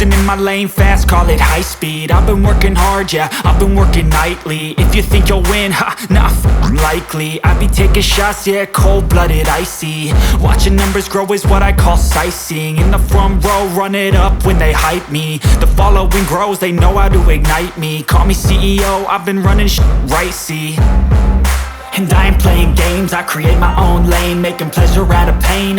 Cruising in my lane fast, call it high speed. I've been working hard, yeah, I've been working nightly. If you think you'll win, ha, nah, likely. I be taking shots, yeah, cold-blooded, icy. Watching numbers grow is what I call sightseeing. In the front row, run it up when they hype me. The following grows, they know how to ignite me. Call me CEO, I've been running shit right, see. And I ain't playing games, I create my own lane, making pleasure out of pain,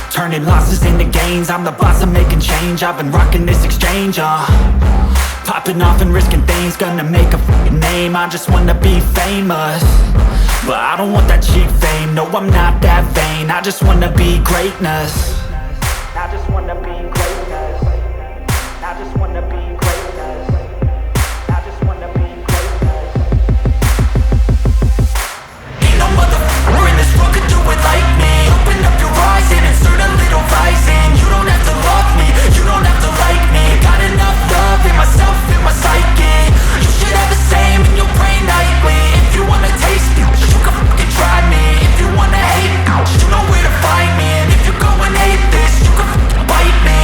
turning losses into gains. I'm the boss, I'm making change. I've been rocking this exchange, popping off and risking things. Gonna make a f***ing name. I just wanna be famous, but I don't want that cheap fame. No, I'm not that vain. I just wanna be greatness. I just wanna be greatness. I just wanna be greatness. I just wanna be greatness. Ain't no motherfucker in this world could do it like me. Open up your eyes and insert a little rising. You don't have to love me, you don't have to like me. Got enough love in myself, in my psyche. You should have the same in your brain nightly. If you wanna taste me, you can fucking try me. If you wanna hate me, you know where to find me. And if you go and hate this, you can fucking bite me.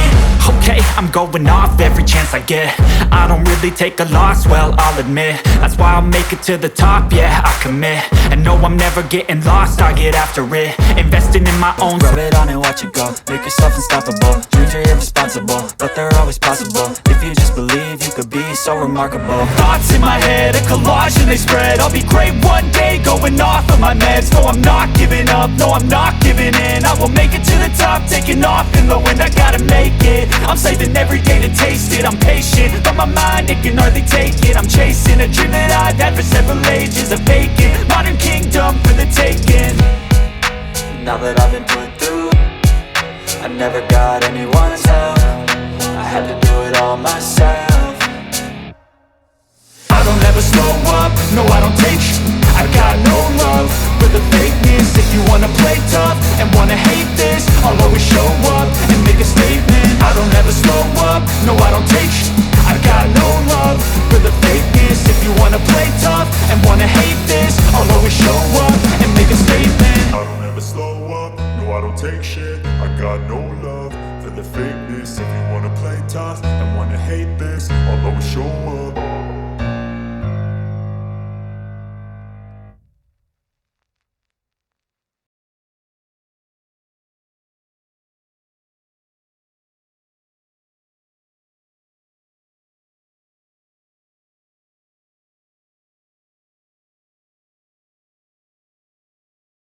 Okay, I'm going off every chance I get. I don't really take a loss, well, I'll admit. That's why I'll make it to the top, yeah, I commit. And no, I'm never getting lost, I get after it. Investing in my own. Rub it on and watch it go. Make yourself unstoppable. Dreams are irresponsible, but they're always possible. If you just believe, you could be so remarkable. Thoughts in my head, a collage and they spread. I'll be great one day, going off of my meds. No, I'm not giving up, no, I'm not giving in. I will make it to the top, taking off in the wind. I gotta make it, I'm saving every day to taste it. I'm patient, but my mind, it can hardly take it. I'm chasing a dream that I've had for several ages. A vacant, modern kingdom for the taking. Now that I've been put through, I never got anyone's help. I had to do it all myself. I don't ever slow up, no I don't take sh**. I got no love for the fakeness. If you wanna play tough and wanna hate this, I'll always show up and make a statement. I don't ever slow up, no I don't take sh**. I got no love for the fakeness. If you wanna play tough and wanna hate this, I'll always show up and make a statement. I don't ever slow up, no I don't take shit. I got no love for the fakeness. If you wanna play tough and wanna hate this, I'll always show up.